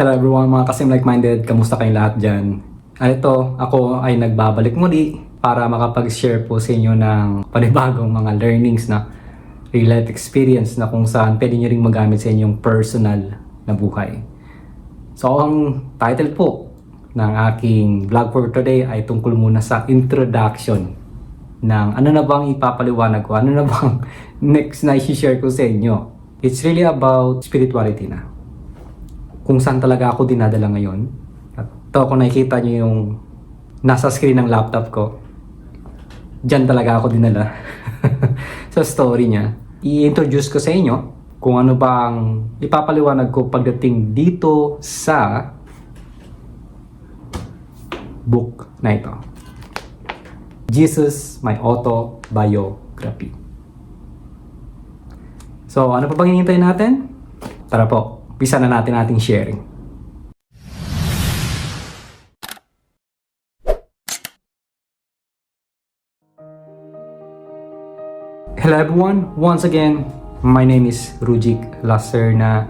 Hello everyone, mga kasim like-minded, kamusta kayong lahat dyan? Ito, ako ay nagbabalik muli para makapag-share po sa inyo ng panibagong mga learnings na real life experience na kung saan pwede nyo ring magamit sa inyong personal na buhay. So, ang title po ng aking vlog for today ay tungkol muna sa introduction ng ano na bang ipapaliwanag ko, ano na bang next na i-share ko sa inyo. It's really about spirituality na. Kung saan talaga ako dinadala ngayon. At ito, kung nakikita nyo yung nasa screen ng laptop ko, dyan talaga ako dinala sa story niya. I-introduce ko sa inyo kung ano bang ipapaliwanag ko pagdating dito sa book na ito. Jesus, My Autobiography. So, ano pa bang hinihintay natin? Tara po. Umpisa na natin ating sharing. Hello everyone! Once again, my name is Rujik Lacerna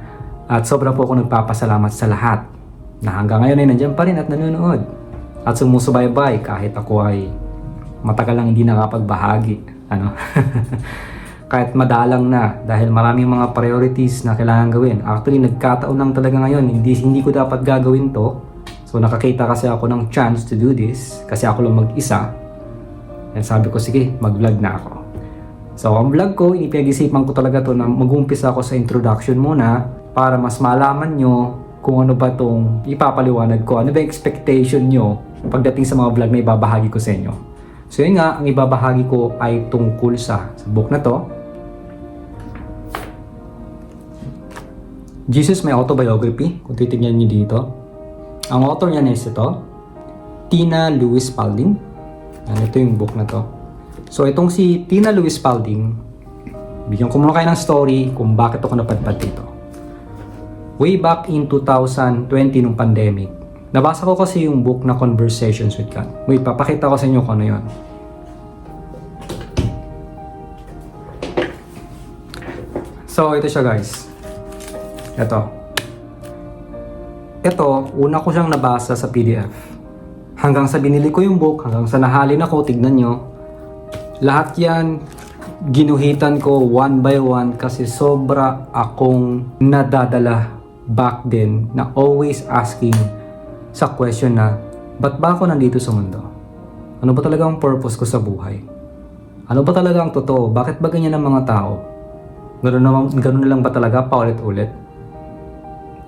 at sobra po ako nagpapasalamat sa lahat na hanggang ngayon ay nandiyan pa rin at nanonood at sumusubaybay kahit ako ay matagal lang hindi nakapagbahagi. Kahit madalang na dahil maraming mga priorities na kailangan gawin. Actually, nagkataon lang talaga ngayon. Hindi ko dapat gagawin to. So, nakakita kasi ako ng chance to do this. Kasi ako lang mag-isa. And sabi ko, sige, mag-vlog na ako. So, ang vlog ko, inipag-isipan ko talaga to na mag-umpisa ako sa introduction muna para mas malaman nyo kung ano ba itong ipapaliwanag ko. Ano ba yung expectation nyo pagdating sa mga vlog na ibabahagi ko sa inyo. So, yun nga, ang ibabahagi ko ay tungkol sa book na to. Jesus, My Autobiography, kung titignan niyo dito. Ang author niya is ito, Tina Louise Spalding. Ito yung book na to. So, itong si Tina Louise Spalding, bigyan ko muna kayo ng story kung bakit ako napadpad dito. Way back in 2020 nung pandemic, nabasa ko kasi yung book na Conversations with God. Wait, papakita ko sa inyo kung ano yun. So, ito siya guys. Ito, una ko siyang nabasa sa PDF. Hanggang sa binili ko yung book, hanggang sa nahalin ako, tignan nyo. Lahat yan, ginuhitan ko one by one kasi sobra akong nadadala back then na always asking sa question na, ba't ba ako nandito sa mundo? Ano ba talaga ang purpose ko sa buhay? Ano ba talaga ang totoo? Bakit ba ganyan ang mga tao? Ganun na lang ba talaga paulit-ulit?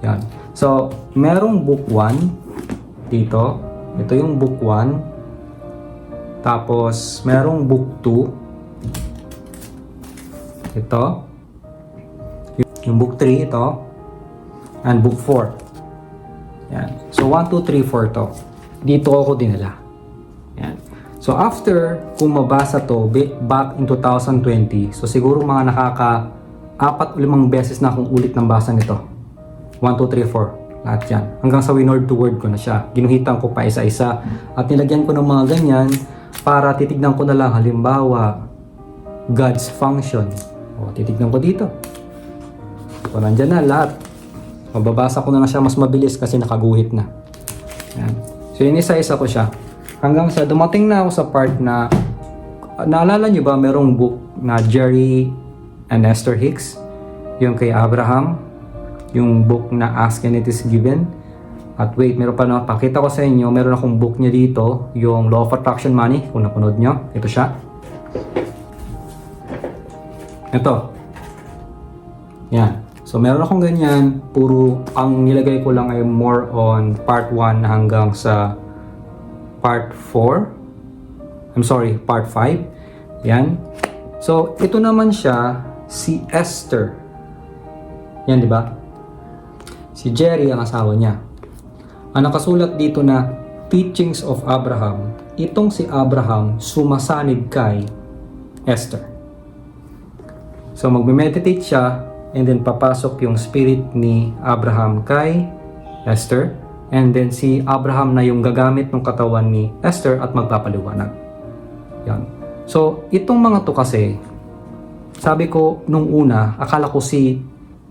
Yan. So, merong book 1 dito. Ito yung book 1. Tapos, merong book 2. Ito. Yung book 3 ito. And book 4. Yan. So, 1, 2, 3, 4 to. Dito ako dinala. Yan. So, after kung mabasa to back in 2020, so siguro mga nakaka-4 o 5 beses na akong ulit ng basa nito. 1, 2, 3, 4. Lahat yan. Hanggang sa word to word ko na siya. Ginuhitan ko pa isa-isa. At nilagyan ko ng mga ganyan para titignan ko na lang. Halimbawa, God's function. O, titignan ko dito. So, nandyan na lahat. Mababasa ko na siya mas mabilis kasi nakaguhit na. Yan. So, yun isa-isa ko siya. Hanggang sa dumating na ako sa part na naalala nyo ba merong book na Jerry and Esther Hicks? Yung kay Abraham. Yung book na Ask and It Is Given. At wait, meron pa na, pakita ko sa inyo, meron akong book niya dito, yung Law of Attraction Money, kung napanood nyo, ito siya. Ito. Yan. So, meron akong ganyan, puro, ang nilagay ko lang ay more on part 1 hanggang sa part 4. I'm sorry, part 5. Yan. So, ito naman siya, si Esther. Yan, di ba? Si Jerry ang asawa niya. Ang nakasulat dito na Teachings of Abraham, itong si Abraham sumasanib kay Esther. So magme-meditate siya and then papasok yung spirit ni Abraham kay Esther and then si Abraham na yung gagamit ng katawan ni Esther at magpapaliwanag. Yan. So itong mga to kasi, sabi ko nung una, akala ko si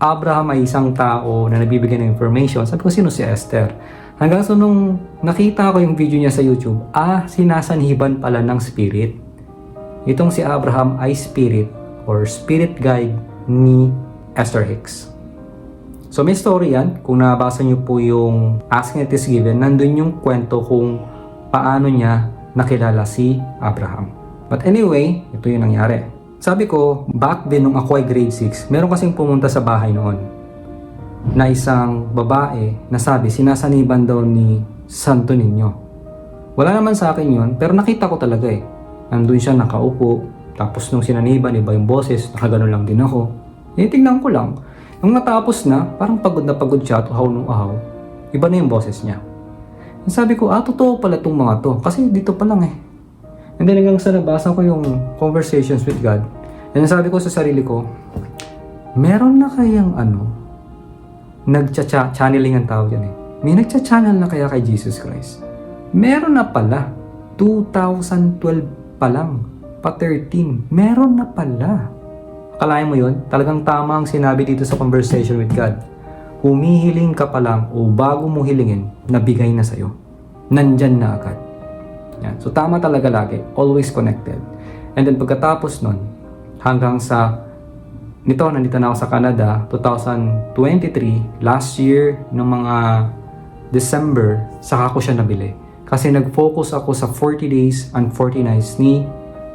Abraham ay isang tao na nagbibigay ng information. Sabi ko, sino si Esther? Hanggang so nung nakita ko yung video niya sa YouTube, sinasanhiban pala ng spirit. Itong si Abraham ay spirit or spirit guide ni Esther Hicks. So may story yan. Kung nabasa niyo po yung Asking It Is Given, nandun yung kwento kung paano niya nakilala si Abraham. But anyway, ito yung nangyari. Sabi ko, back then nung ako ay grade 6, meron kasing pumunta sa bahay noon na isang babae na sabi, sinasaniban daw ni Santo Niño. Wala naman sa akin yun, pero nakita ko talaga eh. Nandun siya nakaupo, tapos nung sinaniban, iba yung boses, nakagano lang din ako. Tingnan ko lang. Nung natapos na, parang pagod na pagod siya at uhaw nung uhaw, iba na yung boses niya. Sabi ko, totoo pala itong mga to, kasi dito pa lang eh. And then hanggang sa nabasa ko yung Conversations with God, and sabi ko sa sarili ko, meron na kayang nagcha-channeling ang tawag yan eh. May nagcha-channel na kaya kay Jesus Christ? Meron na pala. 2012 pa lang. Pa 13. Meron na pala. Akalain mo yun? Talagang tama ang sinabi dito sa Conversation with God. Humihiling ka pa lang o bago mo hilingin, nabigay na sa'yo. Nandyan na agad. Yan. So tama talaga lagi. Always connected. And then pagkatapos nun, hanggang sa nandito na ako sa Canada, 2023, last year, ng mga December, saka ko siya nabili. Kasi nag-focus ako sa 40 days and 40 nights ni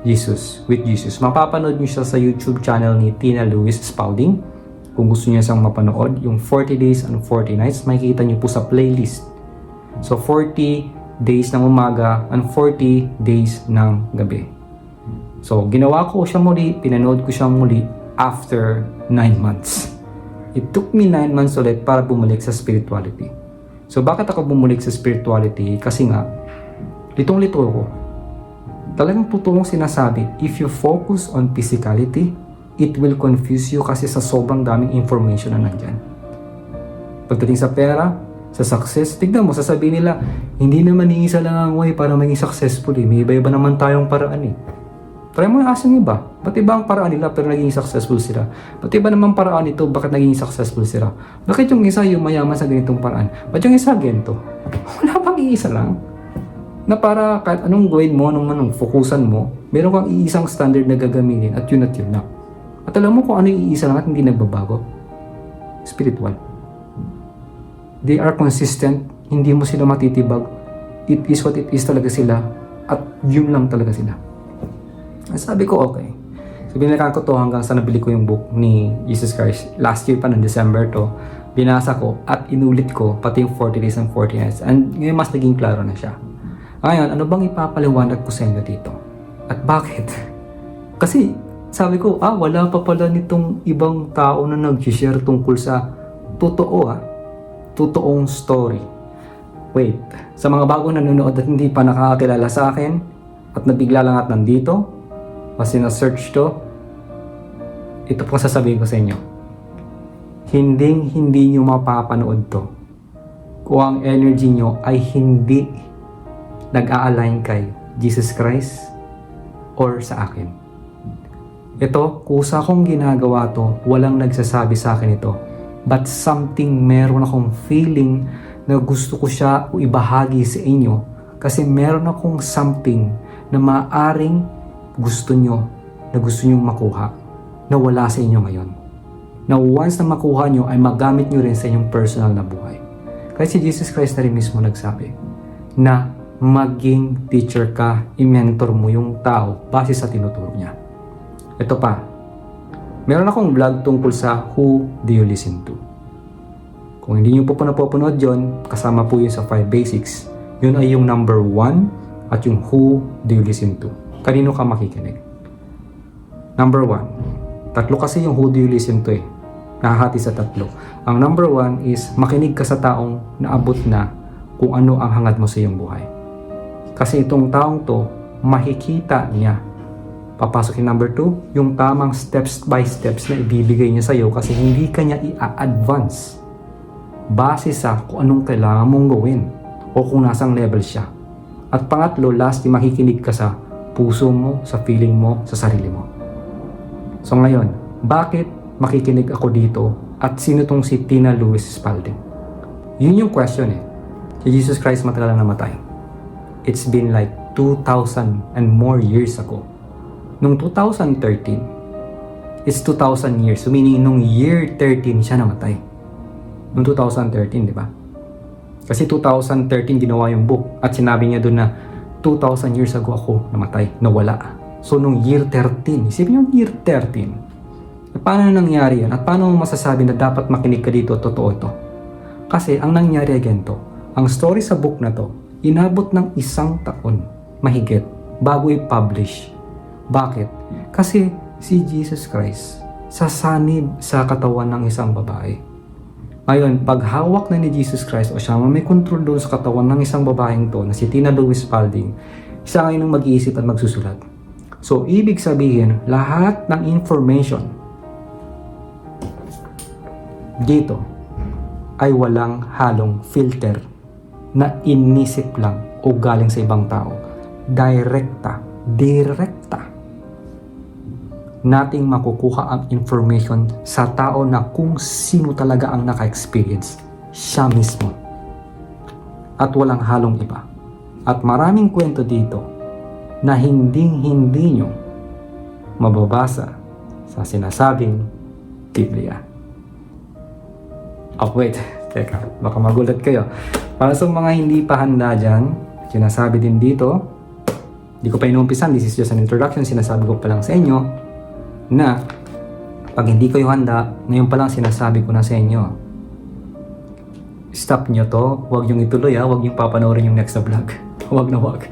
Jesus, with Jesus. Mapapanood niyo siya sa YouTube channel ni Tina Louise Spalding. Kung gusto niyo siyang mapanood, yung 40 days and 40 nights, makikita niyo po sa playlist. So 40 days ng umaga and 40 days ng gabi. So ginawa ko siya muli, pinanood ko siya muli after 9 months. It took me 9 months ulit para bumalik sa spirituality. So bakit ako bumalik sa spirituality? Kasi nga, litong-lito ko. Talagang totoong sinasabi, if you focus on physicality, it will confuse you kasi sa sobrang daming information na nandyan. Pagdating sa pera, sa success, tignan mo, sasabihin nila, hindi naman iisa lang ang way para maging successful eh. May iba-iba naman tayong paraan eh. Try mo yung asang iba. Ba't iba ang paraan nila pero naging successful sila? Ba't iba naman paraan nito, bakit naging successful sila? Bakit yung isa yung mayaman sa ganitong paraan? Ba't yung isa ganito? Wala pang iisa lang. Na para kahit anong gawin mo, anong fokusan mo, meron kang iisang standard na gagamitin at yun lang. At alam mo kung ano yung iisa lang at hindi nagbabago? Spiritual. They are consistent, hindi mo sila matitibag. It is what it is talaga sila at yun lang talaga sila. Sabi ko, okay. So, binalikan ko to hanggang sa nabili ko yung book ni Jesus Christ. Last year pa, ng December to. Binasa ko at inulit ko pati yung 40 days and 40 nights. And ngayon mas naging klaro na siya. Ngayon, ano bang ipapaliwanag ko sa inyo dito? At bakit? Kasi, sabi ko, wala pa pala nitong ibang tao na nag-share tungkol sa totoong story. Wait, sa mga bagong nanonood at hindi pa nakakakilala sa akin at nabigla lang at nandito, kasi na-search to, ito po sasabihin ko sa inyo. Hindi nyo mapapanood to kung ang energy nyo ay hindi nag-a-align kay Jesus Christ or sa akin. Ito, kusa kong ginagawa to, walang nagsasabi sa akin ito. But something, meron akong feeling na gusto ko siya ibahagi sa inyo kasi meron akong something na maaring gusto nyo makuha na wala sa inyo ngayon. Na once na makuha nyo ay magamit nyo rin sa inyong personal na buhay. Kasi si Jesus Christ na rin mismo nagsabi na maging teacher ka, i-mentor mo yung tao base sa tinuturo niya. Ito pa, meron akong vlog tungkol sa Who Do You Listen To? Kung hindi nyo po napapanood yun, kasama po yun sa 5 basics. Yun ay yung number 1 at yung Who Do You Listen To? Kanino ka makikinig? Number 1. Tatlo kasi yung Who Do You Listen To eh. Nahahati sa tatlo. Ang number 1 is makinig ka sa taong naabot na kung ano ang hangad mo sa iyong buhay. Kasi itong taong to, makikita niya. Papasok yung number 2, yung tamang steps by steps na ibibigay niya sa iyo kasi hindi ka niya i-advance base sa kung anong kailangan mong gawin o kung nasang level siya. At pangatlo, lastly, makikinig ka sa puso mo, sa feeling mo, sa sarili mo. So ngayon, bakit makikinig ako dito At sino tong si Tina Louise Spalding? Yun yung question eh. Si Jesus Christ matagal na namatay. It's been like 2,000 and more years ago. Nung 2013, it's 2,000 years. So meaning nung year 13 siya namatay. Nung 2013, di ba? Kasi 2013 ginawa yung book at sinabi niya doon na 2,000 years ago ako namatay, nawala. So nung year 13, isipin yung year 13, paano nangyari yan? At paano mo masasabi na dapat makinig ka dito, totoo ito? Kasi ang nangyari again to, ang story sa book na to, inabot ng 1 taon, mahigit, bago i-publish. Bakit? Kasi si Jesus Christ, sasanib sa katawan ng isang babae. Ngayon, pag hawak na ni Jesus Christ o siya may control doon sa katawan ng isang babaeng to na si Tina Louise Spalding, siya ngayon ang mag-iisip at magsusulat. So, ibig sabihin, lahat ng information dito ay walang halong filter na inisip lang o galing sa ibang tao. Direkta nating makukuha ang information sa tao na kung sino talaga ang naka-experience, siya mismo. At walang halong iba. At maraming kwento dito na hindi nyo mababasa sa sinasabing Biblia. Oh wait, teka, baka magulat kayo. Para sa mga hindi pa handa dyan, sinasabi din dito, hindi ko pa inumpisan, this is just an introduction, sinasabi ko pa lang sa inyo, na pag hindi kayo handa, ngayon pa lang sinasabi ko na sa inyo, stop nyo to, huwag yung ituloy huwag yung papanoorin yung next na vlog. Huwag na huwag.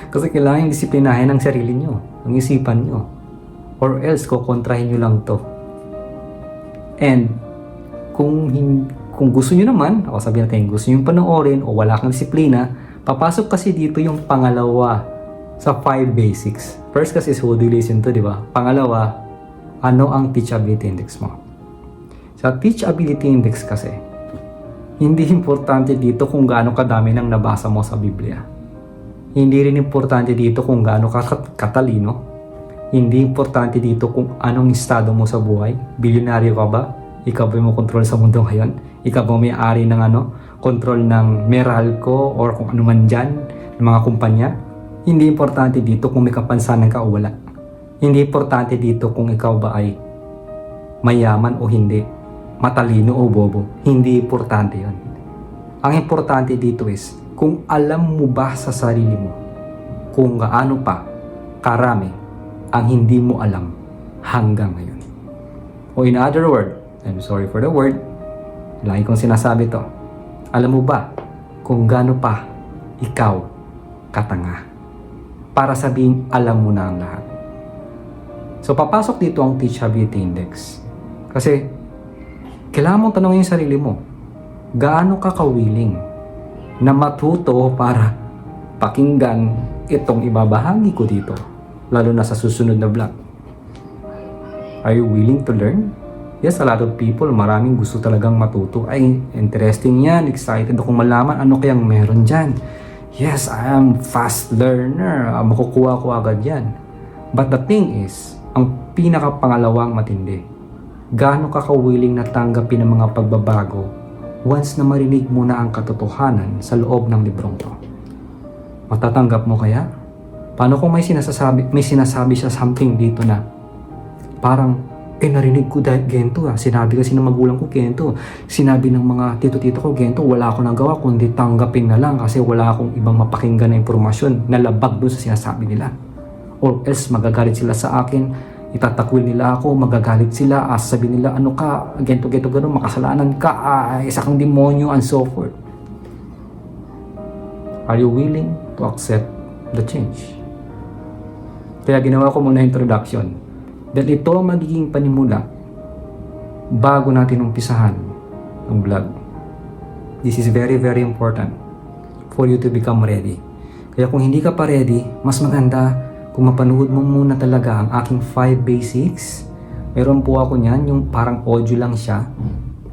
Kasi kailangan disiplinahin ang sarili nyo, ang isipan nyo. Or else, kukontrahin nyo lang to. And, kung gusto nyo naman, ako sabihin natin, gusto nyo panoorin o wala kang disiplina, papasok kasi dito yung pangalawa sa 5 basics. First kasi is who do you listen to, di ba? Pangalawa, ano ang teachability index mo? Sa teachability index kasi, hindi importante dito kung gaano kadami nang nabasa mo sa Biblia. Hindi rin importante dito kung gaano ka katalino. Hindi importante dito kung anong estado mo sa buhay. Bilyonaryo ka ba? Ikaw ba mo control sa mundo ngayon? Ikaw ba may-ari ng control ng Meralco or kung ano man dyan, ng mga kumpanya? Hindi importante dito kung may kapansanan ka o wala. Hindi importante dito kung ikaw ba ay mayaman o hindi, matalino o bobo. Hindi importante yon. Ang importante dito is kung alam mo ba sa sarili mo kung gaano pa karami ang hindi mo alam hanggang ngayon. O in other word, I'm sorry for the word, lagi kong sinasabi to, alam mo ba kung gaano pa ikaw katanga para sabihin alam mo na ang lahat. So, papasok dito ang teachability index. Kasi, kailangan mong tanongin yung sarili mo, gaano ka kawiling na matuto para pakinggan itong ibabahagi ko dito, lalo na sa susunod na vlog. Are you willing to learn? Yes, a lot of people, maraming gusto talagang matuto. Ay, interesting yan, excited akong malaman ano kayang meron dyan. Yes, I am fast learner, makukuha ko agad yan. But the thing is, ang pinakapangalawang matindi, gaano ka willing na tanggapin ang mga pagbabago once na marinig mo na ang katotohanan sa loob ng librong to? Matatanggap mo kaya? Paano kung may sinasabi siya something dito na parang, narinig ko dahil gento sinabi kasi ng magulang ko gento, sinabi ng mga tito-tito ko gento, wala akong nagawa kundi tanggapin na lang kasi wala akong ibang mapakinggan na impormasyon na labag doon sa sinasabi nila. Or else magagalit sila sa akin, itatakwil nila ako, magagalit sila, sabihin nila ano ka, gento gano'n, makasalanan ka, isa kang demonyo, and so forth. Are you willing to accept the change? Kaya ginawa ko muna introduction. Dahil ito ang magiging panimula bago natin umpisahan ang vlog. This is very, very important for you to become ready. Kaya kung hindi ka pa ready, mas maganda kung mapanood mo muna talaga ang aking 5 basics. Meron po ako niyan, yung parang audio lang siya.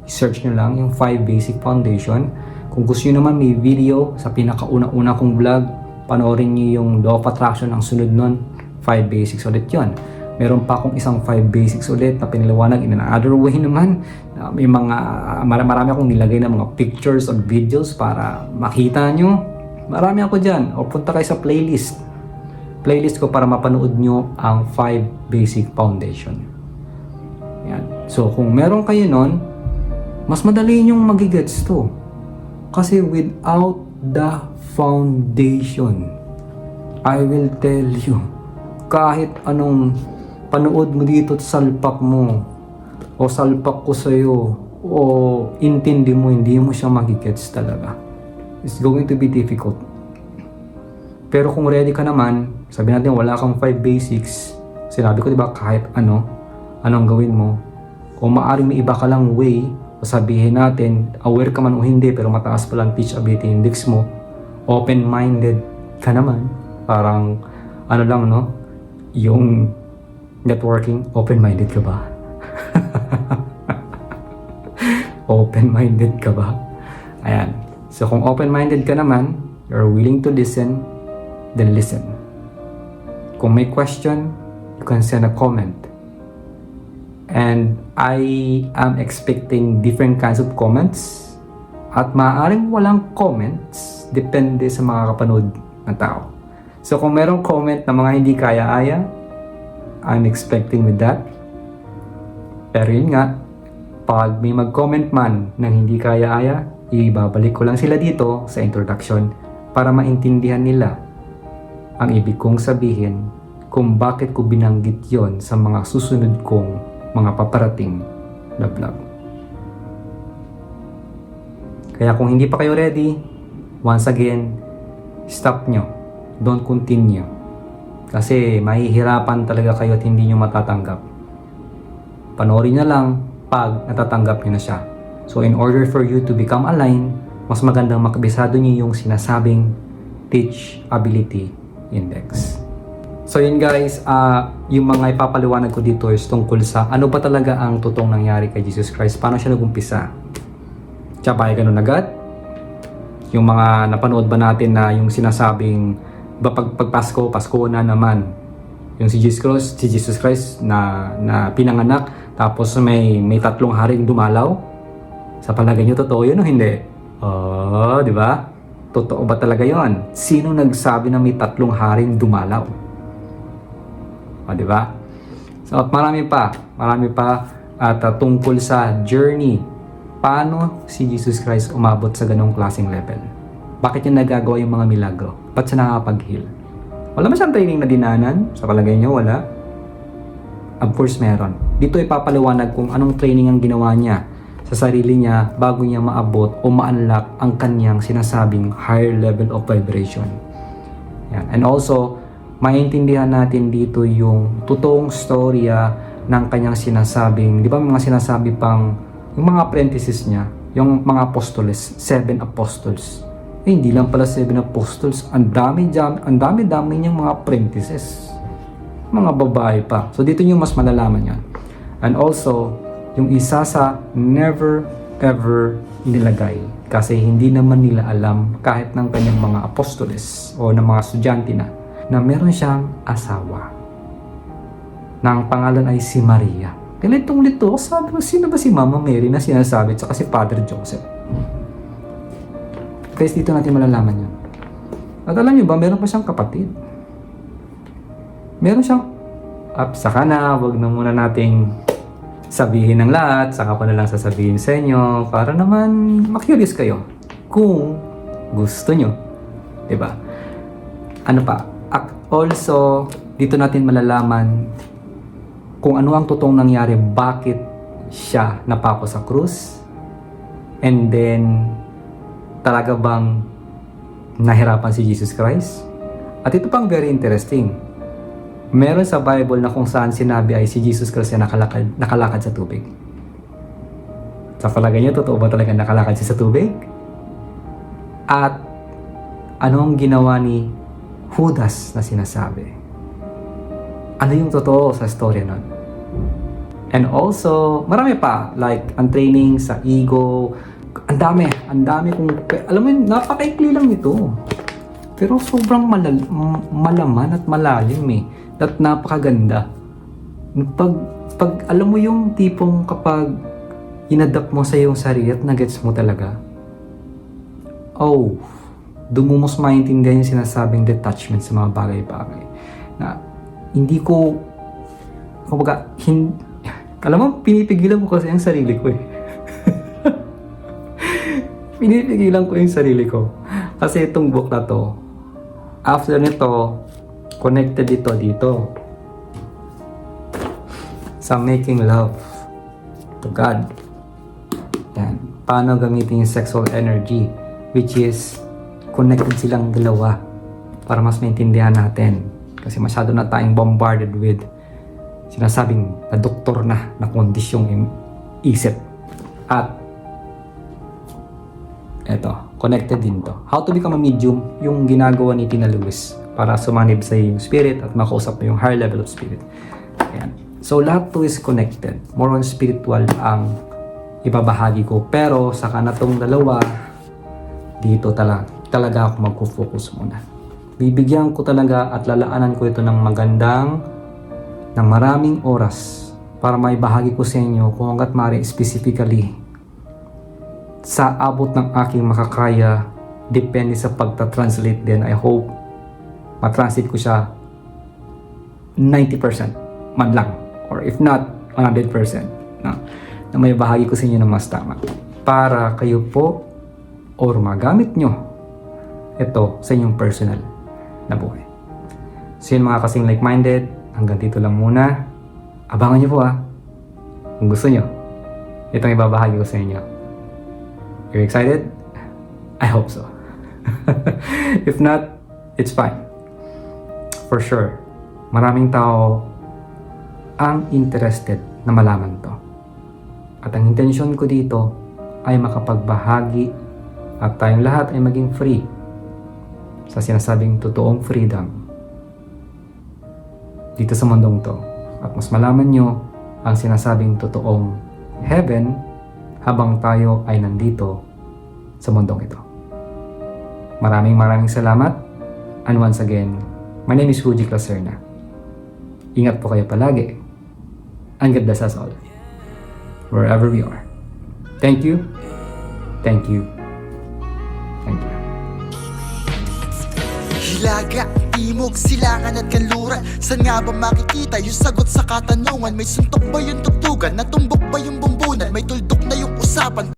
Search nyo lang yung 5 basic foundation. Kung gusto nyo naman may video sa pinakauna-una kong vlog, panoorin nyo yung law of attraction ang sunod nun, 5 basics ulit yun. Meron pa akong isang 5 basics ulit na pinaliwanag in another way naman. May mga, marami akong nilagay na mga pictures or videos para makita nyo. Marami ako dyan. O punta kayo sa playlist ko para mapanood nyo ang 5 basic foundation. Yan. So kung meron kayo nun, mas madali nyong magigets to. Kasi without the foundation, I will tell you, kahit anong panood mo dito at salpak mo, o salpak ko sa'yo, o intindi mo, hindi mo siya magigets talaga. It's going to be difficult. Pero kung ready ka naman, sabi natin wala kang 5 basics, sinabi ko diba kahit anong gawin mo, kung maaaring may iba ka lang way, o sabihin natin, aware ka man o hindi, pero mataas pa lang teachability index mo, open-minded ka naman, parang ano lang no, yung networking, open-minded ka ba? Open-minded ka ba? Ayan. So kung open-minded ka naman, you're willing to listen, then listen. Kung may question, you can send a comment. And I am expecting different kinds of comments. At maaaring walang comments, depende sa mga kapanood ng tao. So kung merong comment na mga hindi kaya-aya, I'm expecting with that. Pero yun nga, pag may mag-comment man ng hindi kaya-aya, ibabalik ko lang sila dito sa introduction para maintindihan nila ang ibig kong sabihin kung bakit ko binanggit yon sa mga susunod kong mga paparating na vlog. Kaya kung hindi pa kayo ready, once again, stop nyo. Don't continue. Kasi mahihirapan talaga kayo at hindi nyo matatanggap. Panoorin na lang pag natatanggap nyo na siya. So in order for you to become aligned, mas magandang makabisado nyo yung sinasabing teachability index. So yun guys, yung mga ipapaliwanag ko dito is tungkol sa ano ba talaga ang totoong nangyari kay Jesus Christ. Paano siya nagumpisa? Siya ba ay ganun agad? Yung mga napanood ba natin na yung sinasabing pag Pasko na naman. Yung si Jesus Christ na pinanganak tapos may 3 haring dumalaw. Sa palagay niyo totoo yun o hindi? Oh, di ba? Totoo ba talaga yun? Sino nagsabi na may 3 haring dumalaw? O, di ba? So, at marami pa at tungkol sa journey. Paano si Jesus Christ umabot sa ganong klaseng level? Bakit niya nagagawa yung mga milagro? Ba't siya nakakapag-heal? Wala ba siyang training na dinanan? Sa palagay niyo, wala? Of course, meron. Dito ipapaliwanag kung anong training ang ginawa niya sa sarili niya bago niya maabot o ma-unlock ang kanyang sinasabing higher level of vibration. Yan. And also, maintindihan natin dito yung totoong storya ng kanyang sinasabing, di ba mga sinasabi pang, yung mga apprentices niya, yung mga apostoles, 7 apostles. Hindi lang pala 7 apostles, ang dami niyang mga apprentices. Mga babae pa. So dito yung mas malalaman yan. And also, yung isa sa never ever nilagay. Kasi hindi naman nila alam kahit ng kanyang mga apostoles o ng mga estudyante na meron siyang asawa. Na ang pangalan ay si Maria. Litong-lito, sabi ko, sino ba si Mama Mary na sinasabi at si Father Joseph? Guys, dito natin malalaman yun. At alam nyo ba, meron pa siyang kapatid. Meron siyang, saka na, wag na muna nating sabihin ng lahat, saka pa na lang sasabihin sa inyo, para naman makurious kayo kung gusto nyo. Diba? Ano pa? Also, dito natin malalaman kung ano ang totoong nangyari, bakit siya napako sa krus, and then talaga bang nahirapan si Jesus Christ? At ito pang very interesting. Meron sa Bible na kung saan sinabi ay si Jesus Christ ay nakalakad sa tubig. Sa palagay niyo, totoo ba talaga nakalakad siya sa tubig? At anong ginawa ni Judas na sinasabi? Ano yung totoo sa story nun? And also, marami pa. Like, ang training sa ego. Ang dami kung... Alam mo yun, napakaikli lang ito. Pero sobrang malaman at malalim eh. At napakaganda. Pag, pag alam mo yung tipong kapag inadapt mo sa iyong sarili at nagets mo talaga, oh, doon mo mas maintindihan yung sinasabing detachment sa mga bagay-bagay. Na hindi ko, kumbaga, alam mo, pinipigilan ko kasi ang sarili ko eh. Pinipigilan ko yung sarili ko. Kasi itong book na to, after nito, connected ito dito. Sa making love to God. Yan. Paano gamitin yung sexual energy, which is connected silang dalawa para mas maintindihan natin. Kasi masyado na tayong bombarded with sinasabing na doktor na kondisyong isip. At eto, connected din to. How to become a medium, yung ginagawa ni Tina Lewis para sumanib sa yung spirit at makausap mo yung higher level of spirit. Ayan. So, lahat to is connected. More on spiritual ang ibabahagi ko. Pero, sa kanatong dalawa, dito talaga ako magpo-focus muna. Bibigyan ko talaga at lalaanan ko ito ng maraming oras para may bahagi ko sa inyo kung hanggat maaari specifically sa abot ng aking makakaya, depende sa pagta-translate din. I hope ma-translate ko siya 90% man lang, or if not 100% na may bahagi ko sa inyo ng mas tama para kayo po or magamit nyo ito sa inyong personal na buhay. So yun mga kasing like-minded, hanggang dito lang muna. Abangan nyo po kung gusto nyo itong ibabahagi ko sa inyo. You're excited? I hope so. If not, it's fine. For sure, maraming tao ang interested na malaman to. At ang intensyon ko dito ay makapagbahagi at tayong lahat ay maging free sa sinasabing totoong freedom dito sa mundong to. At mas malaman nyo ang sinasabing totoong heaven habang tayo ay nandito sa mundong ito. Maraming salamat. And once again, my name is Fuji Claserna. Ingat po kayo palagi. And God bless us all, wherever we are. Thank you. Thank you. Thank you. Hilaga, timog, silangan at kanluran. Saan nga ba makikita yung sagot sa katanungan? May suntok ba yung tugtugan? Natumbok ba yung bumbunan? May tuldok na yung usapan?